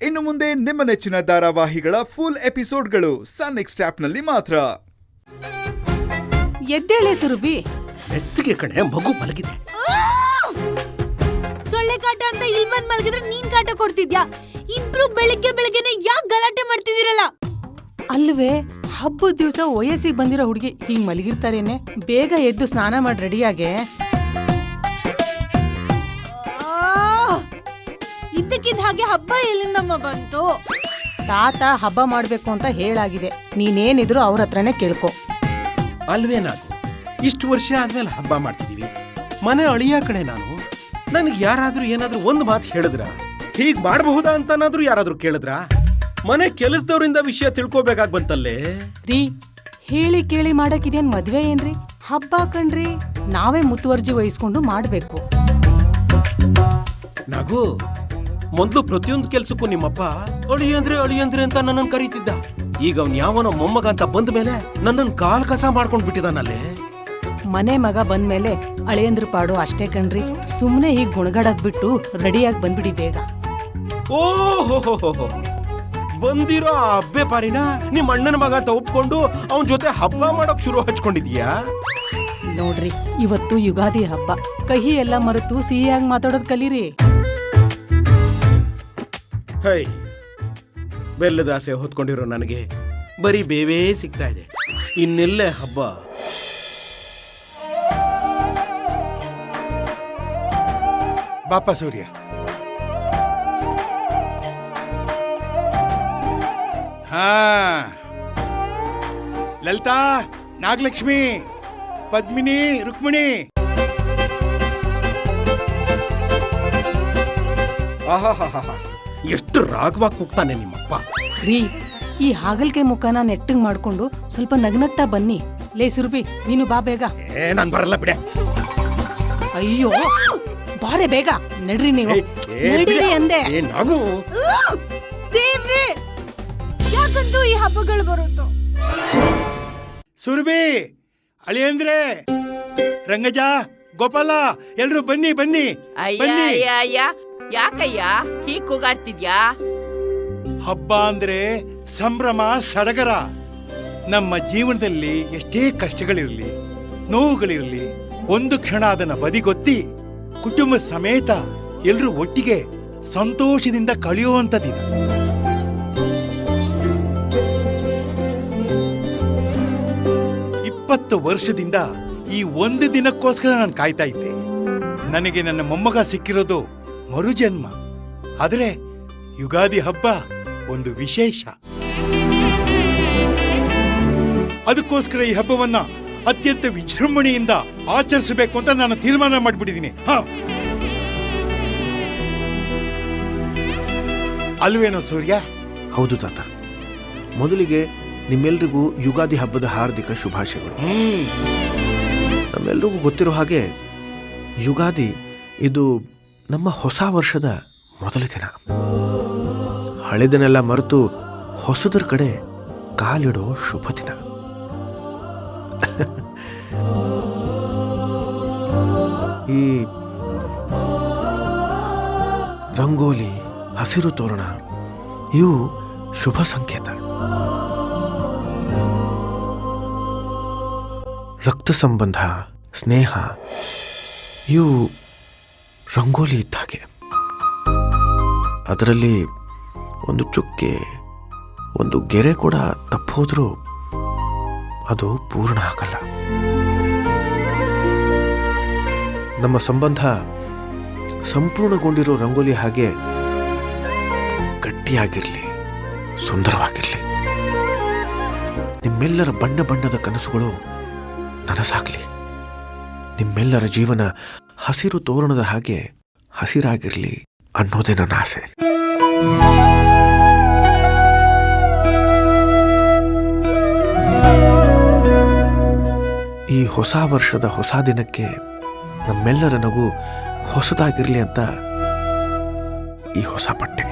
ಇನ್ನು ಮುಂದೆ ನಿಮ್ಮ ನೆಚ್ಚಿನ ಧಾರಾವಾಹಿಗಳ ಫುಲ್ ಎಪಿಸೋಡ್ಗಳು ಸನ್ ನೆಕ್ಸ್ಟ್ ಆಪ್ನಲ್ಲಿ ಮಾತ್ರ. ಎದ್ದೇಳೆ ಸುರಭಿ. ಎತ್ತಿಗೆ ಕಣೆ, ಮಗು ಮಲಗಿದೆ. ಸೊಳ್ಳೆ ಕಾಟ ಅಂತ ಇಲ್ಲಿ ಬಂದ್ ಮಲಗಿದ್ರೆ ನೀನ್ ಕಾಟ ಕೊಡ್ತಿದ್ಯಾ? ಇಬ್ರು ಬೆಳಿಗ್ಗೆನೆ ಯಾಕೆ ಗಲಾಟೆ ಮಾಡ್ತಿದ್ದೀರಲ್ಲ? ಅಲ್ವೇ, ಹಬ್ಬದ ದಿವಸ ವಯಸ್ಸಿಗೆ ಬಂದಿರೋ ಹುಡುಗಿ ಹಿಂಗ್ ಮಲಗಿರ್ತಾರೇನೆ. ಬೇಗ ಎದ್ದು ಸ್ನಾನ ಮಾಡಿ ರೆಡಿಯಾಗೆ. ಇದ್ದಕ್ಕಿದ್ದ ಹಾಗೆ ಹಬ್ಬ ಎಲ್ಲಿಂದಮ್ಮ ಬಂತು? ತಾತ ಹಬ್ಬ ಮಾಡ್ಬೇಕು ಅಂತ ಹೇಳಾಗಿದೆ. ನೀನೇನಿದ್ರು ಅವ್ರ ಹತ್ರನೇ ಕೇಳ್ಕೊ. ಅಲ್ವೇ, ನಾವು ಇಷ್ಟು ವರ್ಷ ಆದ್ಮೇಲೆ ಹಬ್ಬ ಮಾಡ್ತಿದೀವಿ. ಮನೆ ಅಳಿಯ ಕಣೆ ನಾನು. ನನಗೆ ಯಾರಾದ್ರೂ ಏನಾದ್ರೂ ಒಂದು ಮಾತು ಹೇಳಿದ್ರ, ಹೀಗ್ ಮಾಡಬಹುದಾ ಅಂತನಾದ್ರೂ ಯಾರಾದ್ರೂ ಕೇಳಿದ್ರ? ಮನೆ ಕೆಲಸದವರಿಂದ ವಿಷಯ ತಿಳ್ಕೋಬೇಕಾಗ್ ಬಂತಲ್ಲೇ. ರೀ, ಹೇಳಿ ಕೇಳಿ ಮಾಡಕ್ಕಿದೇನ್ ಮದ್ವೆ ಏನ್ರಿ? ಹಬ್ಬ ಕಣ್ರಿ, ನಾವೇ ಮುತುವರ್ಜಿ ವಹಿಸ್ಕೊಂಡು ಮಾಡ್ಬೇಕು. ನಾಗು, ಮೊದ್ಲು ಪ್ರತಿಯೊಂದು ಕೆಲ್ಸಕ್ಕೂ ನಿಮ್ಮಪ್ಪ ಅಳಿಯಂದ್ರೆ ಅಂತ ನನ್ನನ್ನು ಕರೀತಿದ್ದ. ಈಗ ಅವ್ನ್ ಯಾವನೋ ಮೊಮ್ಮಗ ಅಂತ ಬಂದ ಮೇಲೆ ನನ್ನನ್ನು ಕಾಲ್ ಕಸ ಮಾಡ್ಕೊಂಡ್ ಬಿಟ್ಟಿದಾನಲ್ಲೇ. ಮನೆ ಮಗ ಬಂದ್ಮೇಲೆ ಅಳಿಯಂದ್ರ ಪಾಡು ಅಷ್ಟೇ ಕಣ್ರಿ. ಸುಮ್ನೆ ಹೀಗ್ ಗುಣಗಾಡದ್ ಬಿಟ್ಟು ರೆಡಿಯಾಗಿ ಬಂದ್ಬಿಡಿ ಬೇಗ. ಓಹೋ, ಬಂದಿರೋ ಆ ಹಬ್ಬೆ ಪಾರಿನ ನಿಮ್ ಅಣ್ಣನ ಮಗ ಅಂತ ಒಪ್ಕೊಂಡು ಅವನ್ ಜೊತೆ ಹಬ್ಬ ಮಾಡೋಕ್ ಶುರು ಹಚ್ಕೊಂಡಿದ್ಯಾ? ನೋಡ್ರಿ, ಇವತ್ತು ಯುಗಾದಿ ಹಬ್ಬ. ಕಹಿ ಎಲ್ಲ ಮರೆತು ಸಿಹಿಯಾಗಿ ಮಾತಾಡೋದ್ ಕಲೀರಿ. ಹೈ, ಬೆಲ್ಲದಾಸೆ ಹೊತ್ಕೊಂಡಿರೋ ನನಗೆ ಬರೀ ಬೇವೇ ಸಿಗ್ತಾ ಇದೆ. ಇನ್ನೆಲ್ಲೇ ಹಬ್ಬ? ಬಾಪ ಸೂರ್ಯ, ಹಾ, ಲಲಿತಾ, ನಾಗಲಕ್ಷ್ಮಿ, ಪದ್ಮಿನಿ, ರುಕ್ಮಿಣಿ. ಆಹಾಹಾಹಾ, ಎಷ್ಟು ರಾಗವಾಗಿ ಕೂಗ್ತಾನೆ ನಿಮ್ಮಪ್ಪ. ರೀ, ಈ ಹಾಗಲ್ಕೆ ಮುಖನ ನೆಟ್ಟಗ್ ಮಾಡ್ಕೊಂಡು ಸ್ವಲ್ಪ ನಗ್ನಗ್ತಾ ಬನ್ನಿ. ಲೇ ಸುರ್ಬಿ, ನೀನು ಬಾ ಬೇಗ. ನಾನ್ ಬರಲ್ಲ ಬಿಡೆ. ಅಯ್ಯೋ, ಬಾರೆ ಬೇಗ ನಡ್ರಿ ನೀವು. ನಡೀರಿ ಅಂದೆ. ನಾಗು, ದೇವ್ರೇ, ಯಾಕಂತೂ ಈ ಹಬ್ಬಗಳು ಬರುತ್ತೋ? ಸುರಭಿ, ಅಳಿಯಂದ್ರೆ, ರಂಗಜ, ಗೋಪಾಲ, ಎಲ್ರು ಬನ್ನಿ ಬನ್ನಿ ಬನ್ನಿ. ಅಯ್ಯ, ಯಾಕಯ್ಯ ಹೀಗ್ ಕೂಗಾಡ್ತಿದ್ಯಾ? ಹಬ್ಬ ಅಂದ್ರೆ ಸಂಭ್ರಮ, ಸಡಗರ. ನಮ್ಮ ಜೀವನದಲ್ಲಿ ಎಷ್ಟೇ ಕಷ್ಟಗಳಿರಲಿ, ನೋವುಗಳಿರಲಿ, ಒಂದು ಕ್ಷಣ ಅದನ್ನ ಬದಿಗೊತ್ತಿ ಕುಟುಂಬ ಸಮೇತ ಎಲ್ರೂ ಒಟ್ಟಿಗೆ ಸಂತೋಷದಿಂದ ಕಳೆಯುವಂತ ದಿನ. ವರ್ಷದಿಂದ ಈ ಒಂದು ದಿನಕ್ಕೋಸ್ಕರ ನಾನು ಕಾಯ್ತಾ ಇದ್ದೆ. ನನಗೆ ನನ್ನ ಮೊಮ್ಮಗ ಸಿಕ್ಕಿರೋದು ಮರುಜನ್ಮ. ಆದರೆ ಯುಗಾದಿ ಹಬ್ಬ ಒಂದು ವಿಶೇಷ. ಅದಕ್ಕೋಸ್ಕರ ಈ ಹಬ್ಬವನ್ನ ಅತ್ಯಂತ ವಿಜೃಂಭಣೆಯಿಂದ ಆಚರಿಸಬೇಕು ಅಂತ ನಾನು ತೀರ್ಮಾನ ಮಾಡಿಬಿಟ್ಟಿದ್ದೀನಿ. ಅಲ್ವೇನೋ ಸೂರ್ಯ? ಹೌದು ತಾತ. ಮೊದಲಿಗೆ ನಿಮ್ಮೆಲ್ರಿಗೂ ಯುಗಾದಿ ಹಬ್ಬದ ಹಾರ್ದಿಕ ಶುಭಾಶಯಗಳು. ನಮ್ಮೆಲ್ರಿಗೂ ಗೊತ್ತಿರೋ ಹಾಗೆ ಯುಗಾದಿ ಇದು ನಮ್ಮ ಹೊಸ ವರ್ಷದ ಮೊದಲ ದಿನ. ಹಳೆದನ್ನೆಲ್ಲ ಮರೆತು ಹೊಸದರ ಕಡೆ ಕಾಲಿಡೋ ಶುಭ ದಿನ. ಈ ರಂಗೋಲಿ, ಹಸಿರು ತೋರಣ ಇವು ಶುಭ ಸಂಕೇತ. ರಕ್ತ ಸಂಬಂಧ, ಸ್ನೇಹ ಇವು ರಂಗೋಲಿ ಇದ್ದ ಹಾಗೆ. ಅದರಲ್ಲಿ ಒಂದು ಚುಕ್ಕೆ, ಒಂದು ಗೆರೆ ಕೂಡ ತಪ್ಪೋದ್ರೂ ಅದು ಪೂರ್ಣ ಆಗಲ್ಲ. ನಮ್ಮ ಸಂಬಂಧ ಸಂಪೂರ್ಣಗೊಂಡಿರೋ ರಂಗೋಲಿ ಹಾಗೆ ಗಟ್ಟಿಯಾಗಿರಲಿ, ಸುಂದರವಾಗಿರಲಿ. ನಿಮ್ಮೆಲ್ಲರ ಬಣ್ಣ ಬಣ್ಣದ ಕನಸುಗಳು ನನಸಾಗಲಿ. ನಿಮ್ಮೆಲ್ಲರ ಜೀವನ ಹಸಿರು ತೋರಣದ ಹಾಗೆ ಹಸಿರಾಗಿರಲಿ ಅನ್ನೋದೇ ನನ್ನ ಆಸೆ. ಈ ಹೊಸ ವರ್ಷದ ಹೊಸ ದಿನಕ್ಕೆ ನಮ್ಮೆಲ್ಲರ ನಗು ಹೊಸದಾಗಿರಲಿ ಅಂತ ಈ ಹೊಸ ಬಟ್ಟೆ.